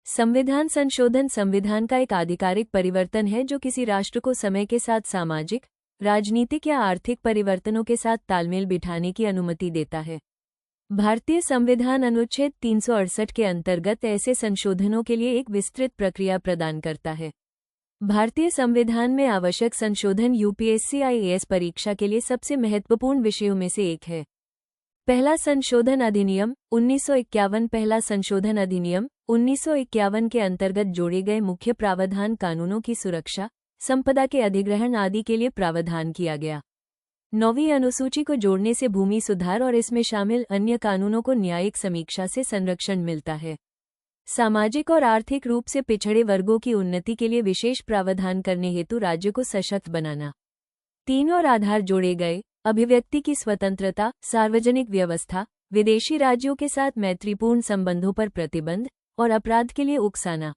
संविधान संशोधन संविधान का एक आधिकारिक परिवर्तन है जो किसी राष्ट्र को समय के साथ सामाजिक, राजनीतिक या आर्थिक परिवर्तनों के साथ तालमेल बिठाने की अनुमति देता है। भारतीय संविधान अनुच्छेद 368 के अंतर्गत ऐसे संशोधनों के लिए एक विस्तृत प्रक्रिया प्रदान करता है। भारतीय संविधान में आवश्यक संशोधन यूपीएससी आईएएस परीक्षा के लिए सबसे महत्वपूर्ण विषयों में से एक है। पहला संशोधन अधिनियम 1951 पहला संशोधन अधिनियम 1951 के अंतर्गत जोड़े गए मुख्य प्रावधान कानूनों की सुरक्षा, संपदा के अधिग्रहण आदि के लिए प्रावधान किया गया। 9वीं अनुसूची को जोड़ने से भूमि सुधार और इसमें शामिल अन्य कानूनों को न्यायिक समीक्षा से संरक्षण मिलता है। सामाजिक और आर्थिक रूप से पिछड़े वर्गों की उन्नति के लिए विशेष प्रावधान करने हेतु राज्य को सशक्त बनाना। 3 और आधार जोड़े गए, अभिव्यक्ति की स्वतंत्रता, सार्वजनिक व्यवस्था, विदेशी राज्यों के साथ मैत्रीपूर्ण संबंधों पर प्रतिबंध और अपराध के लिए उकसाना।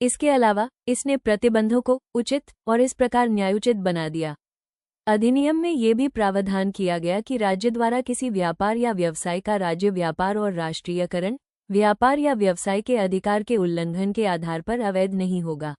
इसके अलावा इसने प्रतिबंधों को उचित और इस प्रकार न्यायोचित बना दिया। अधिनियम में ये भी प्रावधान किया गया कि राज्य द्वारा किसी व्यापार या व्यवसाय का राज्य व्यापार और राष्ट्रीयकरण, व्यापार या व्यवसाय के अधिकार के उल्लंघन के आधार पर अवैध नहीं होगा।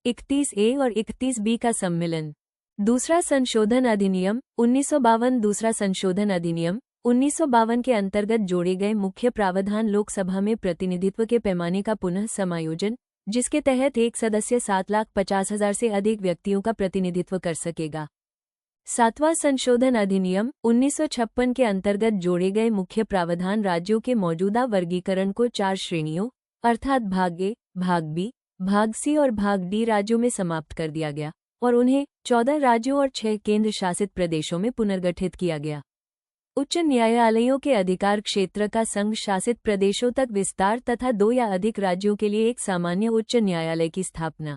31A और 31B का सम्मिलन। दूसरा संशोधन अधिनियम 1952 दूसरा संशोधन अधिनियम 1952 के अंतर्गत जोड़े गए मुख्य प्रावधान लोकसभा में प्रतिनिधित्व के पैमाने का पुनः समायोजन, जिसके तहत एक सदस्य 7,50,000 से अधिक व्यक्तियों का प्रतिनिधित्व कर सकेगा। 7वां संशोधन अधिनियम 1956 के अंतर्गत जोड़े गए मुख्य प्रावधान राज्यों के मौजूदा वर्गीकरण को 4 श्रेणियों अर्थात भाग ए, भाग बी, भाग सी और भाग डी राज्यों में समाप्त कर दिया गया और उन्हें 14 राज्यों और 6 केंद्र शासित प्रदेशों में पुनर्गठित किया गया। उच्च न्यायालयों के अधिकार क्षेत्र का संघ शासित प्रदेशों तक विस्तार तथा 2 या अधिक राज्यों के लिए एक सामान्य उच्च न्यायालय की स्थापना।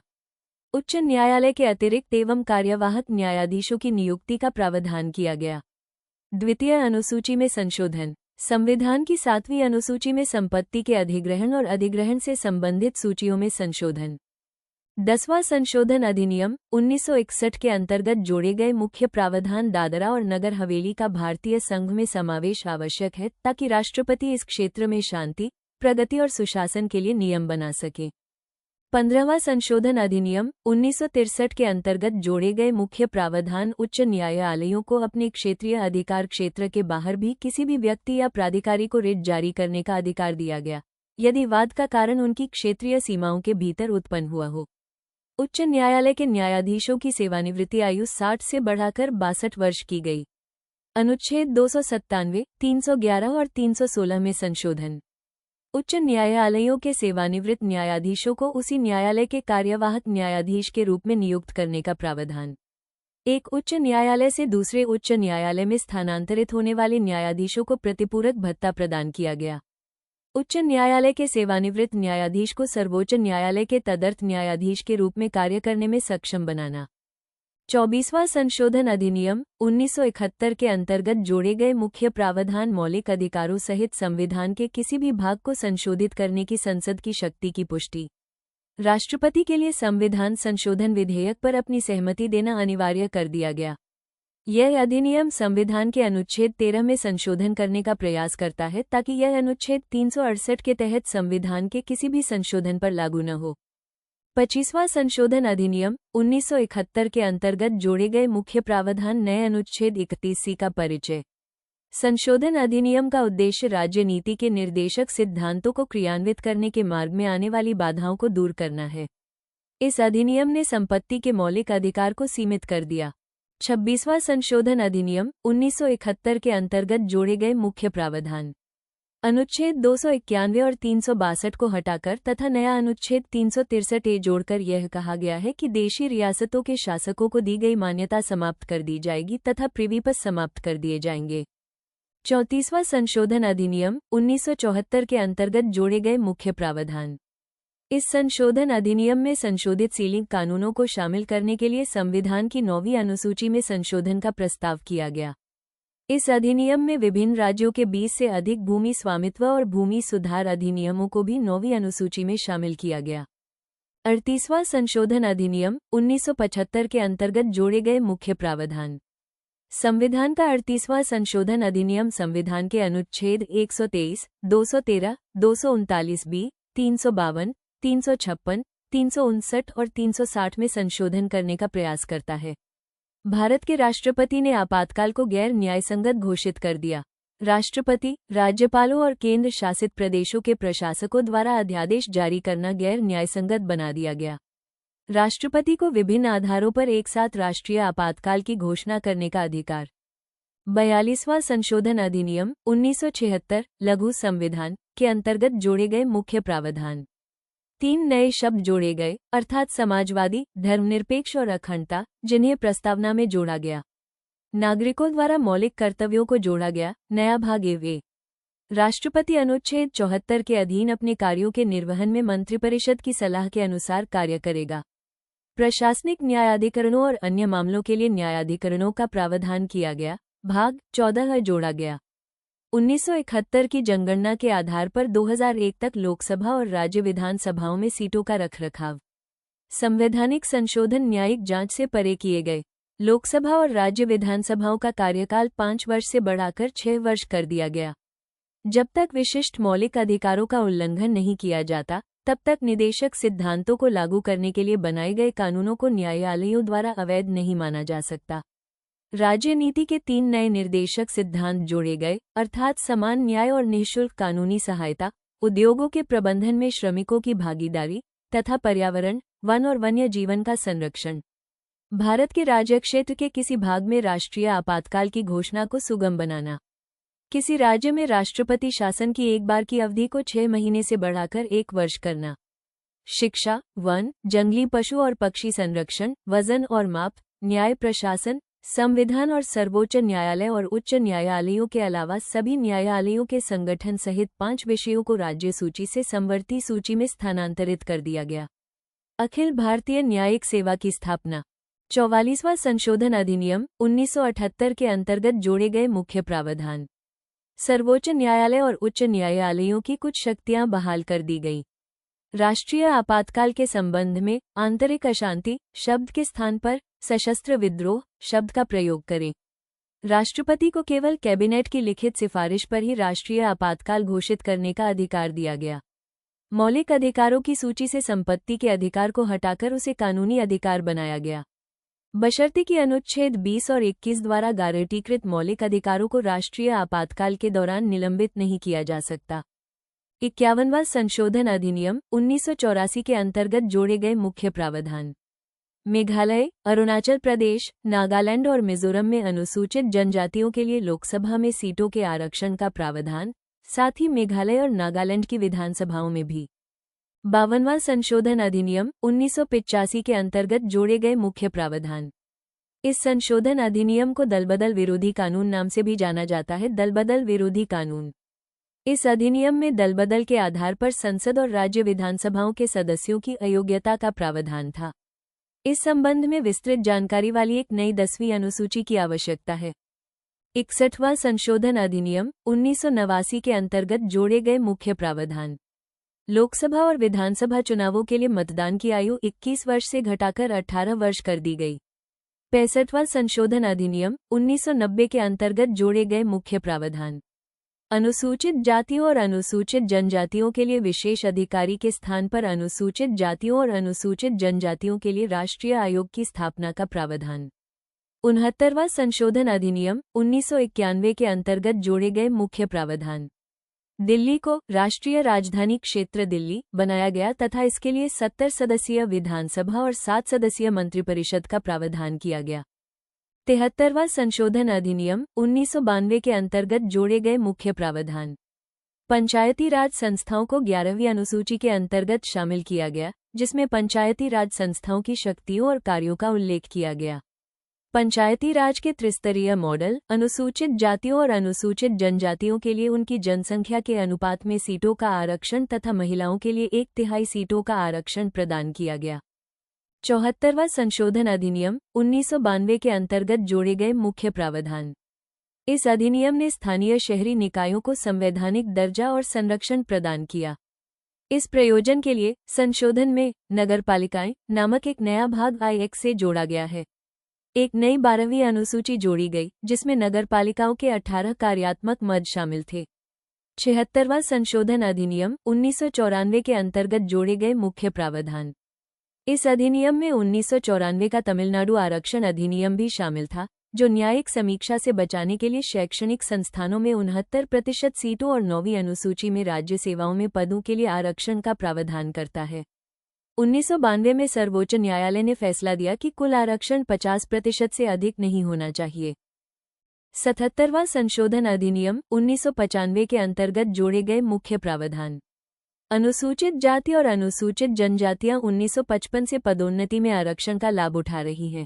उच्च न्यायालय के अतिरिक्त एवं कार्यवाहक न्यायाधीशों की नियुक्ति का प्रावधान किया गया। द्वितीय अनुसूची में संशोधन। संविधान की 7वीं अनुसूची में संपत्ति के अधिग्रहण और अधिग्रहण से संबंधित सूचियों में संशोधन। 10वां संशोधन अधिनियम 1961 के अंतर्गत जोड़े गए मुख्य प्रावधान दादरा और नगर हवेली का भारतीय संघ में समावेश आवश्यक है ताकि राष्ट्रपति इस क्षेत्र में शांति, प्रगति और सुशासन के लिए नियम बना सके। 15वां संशोधन अधिनियम 1963 के अंतर्गत जोड़े गए मुख्य प्रावधान उच्च न्यायालयों को अपने क्षेत्रीय अधिकार क्षेत्र के बाहर भी किसी भी व्यक्ति या प्राधिकारी को रिट जारी करने का अधिकार दिया गया, यदि वाद का कारण उनकी क्षेत्रीय सीमाओं के भीतर उत्पन्न हुआ हो। उच्च न्यायालय के न्यायाधीशों की सेवानिवृत्ति आयु 60 से बढ़ाकर 62 वर्ष की गई। अनुच्छेद 297, 311 और 316 में संशोधन। उच्च न्यायालयों के सेवानिवृत्त न्यायाधीशों को उसी न्यायालय के कार्यवाहक न्यायाधीश के रूप में नियुक्त करने का प्रावधान। एक उच्च न्यायालय से दूसरे उच्च न्यायालय में स्थानांतरित होने वाले न्यायाधीशों को प्रतिपूरक भत्ता प्रदान किया गया। उच्च न्यायालय के सेवानिवृत्त न्यायाधीश को सर्वोच्च न्यायालय के तदर्थ न्यायाधीश के रूप में कार्य करने में सक्षम बनाना। 24वां संशोधन अधिनियम 1971 के अंतर्गत जोड़े गए मुख्य प्रावधान मौलिक अधिकारों सहित संविधान के किसी भी भाग को संशोधित करने की संसद की शक्ति की पुष्टि। राष्ट्रपति के लिए संविधान संशोधन विधेयक पर अपनी सहमति देना अनिवार्य कर दिया गया। यह अधिनियम संविधान के अनुच्छेद 13 में संशोधन करने का प्रयास करता है ताकि यह अनुच्छेद 368 के तहत संविधान के किसी भी संशोधन पर लागू न हो। 25वां संशोधन अधिनियम 1971 के अंतर्गत जोड़े गए मुख्य प्रावधान नए अनुच्छेद 31C का परिचय। संशोधन अधिनियम का उद्देश्य राज्य नीति के निर्देशक सिद्धांतों को क्रियान्वित करने के मार्ग में आने वाली बाधाओं को दूर करना है। इस अधिनियम ने संपत्ति के मौलिक अधिकार को सीमित कर दिया। 26वां संशोधन अधिनियम 1971 के अंतर्गत जोड़े गए मुख्य प्रावधान। अनुच्छेद 291 और 362 को हटाकर तथा नया अनुच्छेद 363A जोड़कर यह कहा गया है कि देशी रियासतों के शासकों को दी गई मान्यता समाप्त कर दी जाएगी तथा प्रिवीपस समाप्त कर दिए जाएंगे। 34वां संशोधन अधिनियम 1974 के अंतर्गत जोड़े गए मुख्य प्रावधान। इस संशोधन अधिनियम में संशोधित सीलिंग कानूनों को शामिल करने के लिए संविधान की 9वीं अनुसूची में संशोधन का प्रस्ताव किया गया। इस अधिनियम में विभिन्न राज्यों के 20 से अधिक भूमि स्वामित्व और भूमि सुधार अधिनियमों को भी 9वीं अनुसूची में शामिल किया गया। 38वां संशोधन अधिनियम 1975 के अंतर्गत जोड़े गए मुख्य प्रावधान। संविधान का 38वां संशोधन अधिनियम संविधान के अनुच्छेद 123, 213, 239B, 352, 356, 359 और 360 में संशोधन करने का प्रयास करता है। भारत के राष्ट्रपति ने आपातकाल को गैर न्यायसंगत घोषित कर दिया। राष्ट्रपति, राज्यपालों और केंद्र शासित प्रदेशों के प्रशासकों द्वारा अध्यादेश जारी करना गैर न्यायसंगत बना दिया गया। राष्ट्रपति को विभिन्न आधारों पर एक साथ राष्ट्रीय आपातकाल की घोषणा करने का अधिकार। 42वां संशोधन अधिनियम 1976 लघु संविधान के अंतर्गत जोड़े गए मुख्य प्रावधान। 3 नए शब्द जोड़े गए, अर्थात समाजवादी, धर्मनिरपेक्ष और अखंडता, जिन्हें प्रस्तावना में जोड़ा गया। नागरिकों द्वारा मौलिक कर्तव्यों को जोड़ा गया। नया भाग ए। राष्ट्रपति अनुच्छेद 74 के अधीन अपने कार्यों के निर्वहन में मंत्रिपरिषद की सलाह के अनुसार कार्य करेगा। प्रशासनिक न्यायाधिकरणों और अन्य मामलों के लिए न्यायाधिकरणों का प्रावधान किया गया। भाग 14 जोड़ा गया। 1971 की जनगणना के आधार पर 2001 तक लोकसभा और राज्य विधानसभाओं में सीटों का रखरखाव। संवैधानिक संशोधन न्यायिक जांच से परे किए गए। लोकसभा और राज्य विधानसभाओं का कार्यकाल 5 वर्ष से बढ़ाकर 6 वर्ष कर दिया गया। जब तक विशिष्ट मौलिक अधिकारों का उल्लंघन नहीं किया जाता, तब तक निदेशक सिद्धांतों को लागू करने के लिए बनाए गए कानूनों को न्यायालयों द्वारा अवैध नहीं माना जा सकता। राज्य नीति के 3 नए निर्देशक सिद्धांत जोड़े गए, अर्थात समान न्याय और निःशुल्क कानूनी सहायता, उद्योगों के प्रबंधन में श्रमिकों की भागीदारी तथा पर्यावरण, वन और वन्य जीवन का संरक्षण। भारत के राज्य क्षेत्र के किसी भाग में राष्ट्रीय आपातकाल की घोषणा को सुगम बनाना। किसी राज्य में राष्ट्रपति शासन की एक बार की अवधि को 6 महीने से बढ़ाकर 1 वर्ष करना। शिक्षा, वन, जंगली पशु और पक्षी संरक्षण, वजन और माप, न्याय प्रशासन, संविधान और सर्वोच्च न्यायालय और उच्च न्यायालयों के अलावा सभी न्यायालयों के संगठन सहित 5 विषयों को राज्य सूची से समवर्ती सूची में स्थानांतरित कर दिया गया। अखिल भारतीय न्यायिक सेवा की स्थापना। 44वां संशोधन अधिनियम 1978 के अंतर्गत जोड़े गए मुख्य प्रावधान। सर्वोच्च न्यायालय और उच्च न्यायालयों की कुछ शक्तियां बहाल कर दी गई। राष्ट्रीय आपातकाल के संबंध में आंतरिक अशांति शब्द के स्थान पर सशस्त्र विद्रोह शब्द का प्रयोग करें। राष्ट्रपति को केवल कैबिनेट की लिखित सिफारिश पर ही राष्ट्रीय आपातकाल घोषित करने का अधिकार दिया गया। मौलिक अधिकारों की सूची से संपत्ति के अधिकार को हटाकर उसे कानूनी अधिकार बनाया गया, बशर्ते कि अनुच्छेद 20 और 21 द्वारा गारंटीकृत मौलिक अधिकारों को राष्ट्रीय आपातकाल के दौरान निलंबित नहीं किया जा सकता। 51वां संशोधन अधिनियम 1984 के अंतर्गत जोड़े गए मुख्य प्रावधान। मेघालय, अरुणाचल प्रदेश, नागालैंड और मिजोरम में अनुसूचित जनजातियों के लिए लोकसभा में सीटों के आरक्षण का प्रावधान, साथ ही मेघालय और नागालैंड की विधानसभाओं में भी। 52वां संशोधन अधिनियम 1985 के अंतर्गत जोड़े गए मुख्य प्रावधान। इस संशोधन अधिनियम को दलबदल विरोधी कानून नाम से भी जाना जाता है। दलबदल विरोधी कानून। इस अधिनियम में दलबदल के आधार पर संसद और राज्य विधानसभाओं के सदस्यों की अयोग्यता का प्रावधान था। इस संबंध में विस्तृत जानकारी वाली एक नई 10वीं अनुसूची की आवश्यकता है। 61वां संशोधन अधिनियम 1989 के अंतर्गत जोड़े गए मुख्य प्रावधान। लोकसभा और विधानसभा चुनावों के लिए मतदान की आयु 21 वर्ष से घटाकर 18 वर्ष कर दी गई। 65वां संशोधन अधिनियम 1990 के अंतर्गत जोड़े गए मुख्य प्रावधान। अनुसूचित जातियों और अनुसूचित जनजातियों के लिए विशेष अधिकारी के स्थान पर अनुसूचित जातियों और अनुसूचित जनजातियों के लिए राष्ट्रीय आयोग की स्थापना का प्रावधान। 69वां संशोधन अधिनियम 1991 के अंतर्गत जोड़े गए मुख्य प्रावधान। दिल्ली को राष्ट्रीय राजधानी क्षेत्र दिल्ली बनाया गया तथा इसके लिए 70 सदस्यीय विधानसभा और 7 सदस्यीय मंत्रिपरिषद का प्रावधान किया गया। 73वां संशोधन अधिनियम 1992 के अंतर्गत जोड़े गए मुख्य प्रावधान। पंचायती राज संस्थाओं को 11वीं अनुसूची के अंतर्गत शामिल किया गया, जिसमें पंचायती राज संस्थाओं की शक्तियों और कार्यों का उल्लेख किया गया। पंचायती राज के त्रिस्तरीय मॉडल, अनुसूचित जातियों और अनुसूचित जनजातियों के लिए उनकी जनसंख्या के अनुपात में सीटों का आरक्षण तथा महिलाओं के लिए 1/3 सीटों का आरक्षण प्रदान किया गया। 74वां संशोधन अधिनियम 1992 के अंतर्गत जोड़े गए मुख्य प्रावधान। इस अधिनियम ने स्थानीय शहरी निकायों को संवैधानिक दर्जा और संरक्षण प्रदान किया। इस प्रयोजन के लिए संशोधन में नगरपालिकाएं नामक एक नया भाग I1 से जोड़ा गया है। एक नई 12वीं अनुसूची जोड़ी गई, जिसमें नगरपालिकाओं के 18 कार्यात्मक मद शामिल थे। 76वां संशोधन अधिनियम 1994 के अंतर्गत जोड़े गए मुख्य प्रावधान। इस अधिनियम में 1994 का तमिलनाडु आरक्षण अधिनियम भी शामिल था, जो न्यायिक समीक्षा से बचाने के लिए शैक्षणिक संस्थानों में 69% सीटों और 9वीं अनुसूची में राज्य सेवाओं में पदों के लिए आरक्षण का प्रावधान करता है। 1992 में सर्वोच्च न्यायालय ने फैसला दिया कि कुल आरक्षण 50% से अधिक नहीं होना चाहिए। 77वां संशोधन अधिनियम 1995 के अंतर्गत जोड़े गए मुख्य प्रावधान। अनुसूचित जाति और अनुसूचित जनजातियां 1955 से पदोन्नति में आरक्षण का लाभ उठा रही हैं।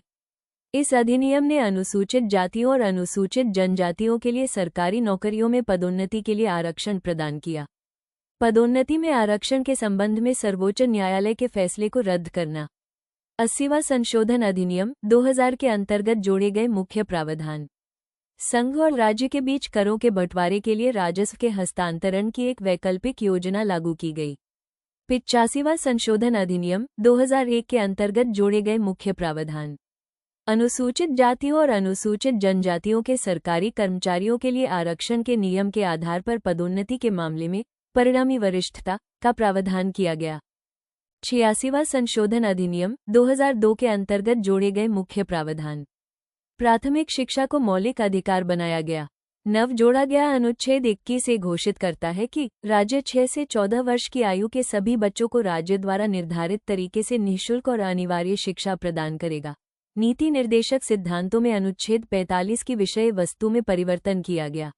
इस अधिनियम ने अनुसूचित जातियों और अनुसूचित जनजातियों के लिए सरकारी नौकरियों में पदोन्नति के लिए आरक्षण प्रदान किया। पदोन्नति में आरक्षण के संबंध में सर्वोच्च न्यायालय के फैसले को रद्द करना। 80वां संशोधन अधिनियम 2000 के अंतर्गत जोड़े गए मुख्य प्रावधान। संघ और राज्य के बीच करों के बंटवारे के लिए राजस्व के हस्तांतरण की एक वैकल्पिक योजना लागू की गई। 85वां संशोधन अधिनियम 2001 के अंतर्गत जोड़े गए मुख्य प्रावधान। अनुसूचित जातियों और अनुसूचित जनजातियों के सरकारी कर्मचारियों के लिए आरक्षण के नियम के आधार पर पदोन्नति के मामले में परिणामी वरिष्ठता का प्रावधान किया गया। 86वां संशोधन अधिनियम 2002 के अंतर्गत जोड़े गए मुख्य प्रावधान। प्राथमिक शिक्षा को मौलिक अधिकार बनाया गया। नव जोड़ा गया अनुच्छेद 21 से घोषित करता है कि राज्य 6 से 14 वर्ष की आयु के सभी बच्चों को राज्य द्वारा निर्धारित तरीके से निःशुल्क और अनिवार्य शिक्षा प्रदान करेगा। नीति निर्देशक सिद्धांतों में अनुच्छेद 45 की विषय वस्तु में परिवर्तन किया गया।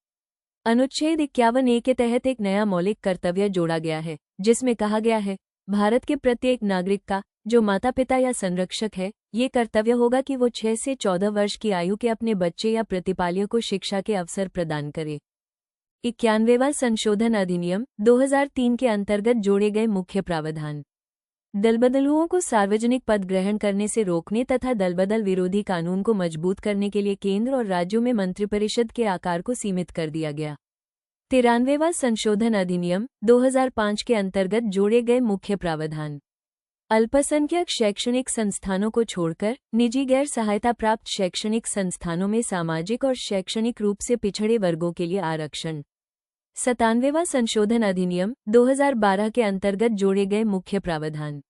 अनुच्छेद 51A के तहत एक नया मौलिक कर्तव्य जोड़ा गया है, जिसमें कहा गया है, भारत के प्रत्येक नागरिक का, जो माता पिता या संरक्षक है, ये कर्तव्य होगा कि वो 6 से 14 वर्ष की आयु के अपने बच्चे या प्रतिपाल्य को शिक्षा के अवसर प्रदान करे। 91वां संशोधन अधिनियम 2003 के अंतर्गत जोड़े गए मुख्य प्रावधान। दलबदलुओं को सार्वजनिक पद ग्रहण करने से रोकने तथा दलबदल विरोधी कानून को मजबूत करने के लिए केंद्र और राज्यों में मंत्रिपरिषद के आकार को सीमित कर दिया गया। 93वां संशोधन अधिनियम 2005 के अंतर्गत जोड़े गए मुख्य प्रावधान। अल्पसंख्यक शैक्षणिक संस्थानों को छोड़कर निजी गैर सहायता प्राप्त शैक्षणिक संस्थानों में सामाजिक और शैक्षणिक रूप से पिछड़े वर्गों के लिए आरक्षण। 97वां संशोधन अधिनियम 2012 के अंतर्गत जोड़े गए मुख्य प्रावधान।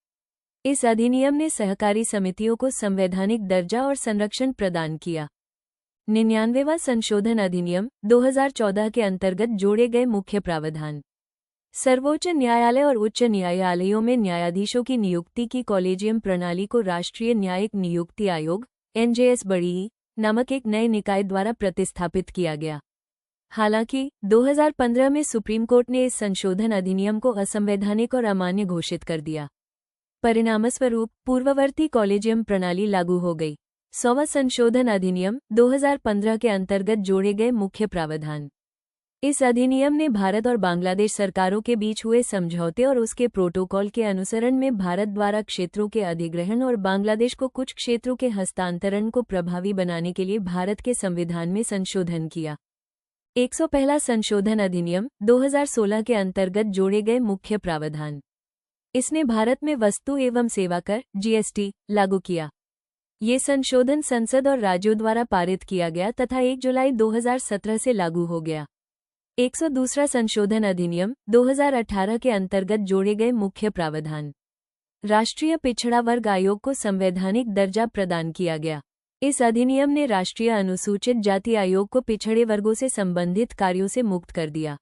इस अधिनियम ने सहकारी समितियों को संवैधानिक दर्जा और संरक्षण प्रदान किया। 99वां संशोधन अधिनियम 2014 के अंतर्गत जोड़े गए मुख्य प्रावधान। सर्वोच्च न्यायालय और उच्च न्यायालयों में न्यायाधीशों की नियुक्ति की कॉलेजियम प्रणाली को राष्ट्रीय न्यायिक नियुक्ति आयोग (NJS बड़ी) नामक एक नए निकाय द्वारा प्रतिस्थापित किया गया। हालांकि 2015 में सुप्रीम कोर्ट ने इस संशोधन अधिनियम को असंवैधानिक और अमान्य घोषित कर दिया। परिणामस्वरूप पूर्ववर्ती कॉलेजियम प्रणाली लागू हो गई। 100वां संशोधन अधिनियम 2015 के अंतर्गत जोड़े गए मुख्य प्रावधान। इस अधिनियम ने भारत और बांग्लादेश सरकारों के बीच हुए समझौते और उसके प्रोटोकॉल के अनुसरण में भारत द्वारा क्षेत्रों के अधिग्रहण और बांग्लादेश को कुछ क्षेत्रों के हस्तांतरण को प्रभावी बनाने के लिए भारत के संविधान में संशोधन किया। 101 संशोधन अधिनियम 2016 के अंतर्गत जोड़े गए मुख्य प्रावधान। इसने भारत में वस्तु एवं सेवा कर (GST) लागू किया। ये संशोधन संसद और राज्यों द्वारा पारित किया गया तथा 1 जुलाई 2017 से लागू हो गया। 102 संशोधन अधिनियम 2018 के अंतर्गत जोड़े गए मुख्य प्रावधान। राष्ट्रीय पिछड़ा वर्ग आयोग को संवैधानिक दर्जा प्रदान किया गया। इस अधिनियम ने राष्ट्रीय अनुसूचित जाति आयोग को पिछड़े वर्गों से संबंधित कार्यों से मुक्त कर दिया।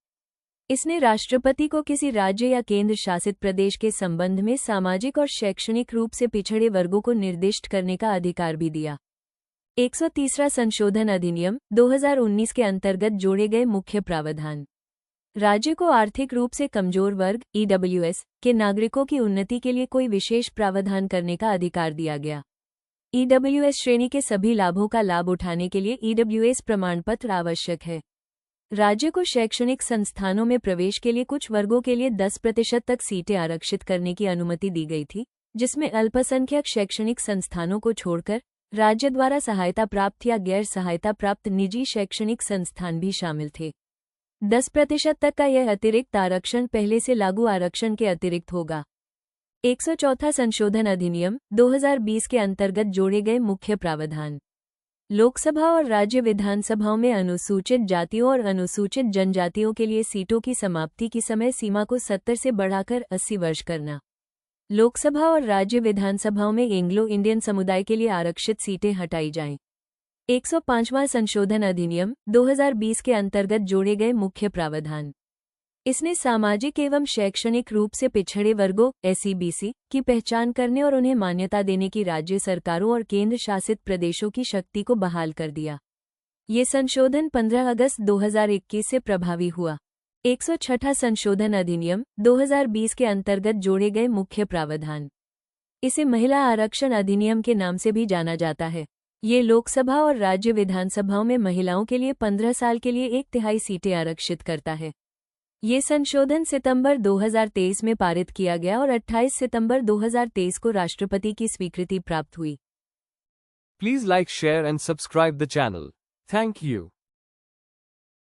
इसने राष्ट्रपति को किसी राज्य या केंद्र शासित प्रदेश के संबंध में सामाजिक और शैक्षणिक रूप से पिछड़े वर्गों को निर्दिष्ट करने का अधिकार भी दिया। 130 संशोधन अधिनियम 2019 के अंतर्गत जोड़े गए मुख्य प्रावधान। राज्य को आर्थिक रूप से कमजोर वर्ग (EWS) के नागरिकों की उन्नति के लिए कोई विशेष प्रावधान करने का अधिकार दिया गया। EWS श्रेणी के सभी लाभों का लाभ उठाने के लिए EWS प्रमाण पत्र आवश्यक है। राज्य को शैक्षणिक संस्थानों में प्रवेश के लिए कुछ वर्गों के लिए 10% तक सीटें आरक्षित करने की अनुमति दी गई थी, जिसमें अल्पसंख्यक शैक्षणिक संस्थानों को छोड़कर राज्य द्वारा सहायता प्राप्त या गैर सहायता प्राप्त निजी शैक्षणिक संस्थान भी शामिल थे। 10% तक का यह अतिरिक्त आरक्षण पहले से लागू आरक्षण के अतिरिक्त होगा। 104 संशोधन अधिनियम 2020 के अंतर्गत जोड़े गए मुख्य प्रावधान। लोकसभा और राज्य विधानसभाओं में अनुसूचित जातियों और अनुसूचित जनजातियों के लिए सीटों की समाप्ति की समय सीमा को 70 से बढ़ाकर 80 वर्ष करना। लोकसभा और राज्य विधानसभाओं में एंग्लो इंडियन समुदाय के लिए आरक्षित सीटें हटाई जाएं। 105वां संशोधन अधिनियम 2020 के अंतर्गत जोड़े गए मुख्य प्रावधान। इसने सामाजिक एवं शैक्षणिक रूप से पिछड़े वर्गों (SEBC) की पहचान करने और उन्हें मान्यता देने की राज्य सरकारों और केंद्र शासित प्रदेशों की शक्ति को बहाल कर दिया। ये संशोधन 15 अगस्त 2021 से प्रभावी हुआ। 106वां संशोधन अधिनियम 2020 के अंतर्गत जोड़े गए मुख्य प्रावधान। इसे महिला आरक्षण अधिनियम के नाम से भी जाना जाता है। ये लोकसभा और राज्य विधानसभाओं में महिलाओं के लिए 15 साल के लिए 1/3 सीटें आरक्षित करता है। ये संशोधन सितंबर 2023 में पारित किया गया और 28 सितंबर 2023 को राष्ट्रपति की स्वीकृति प्राप्त हुई। Please like, share and subscribe the channel. Thank you.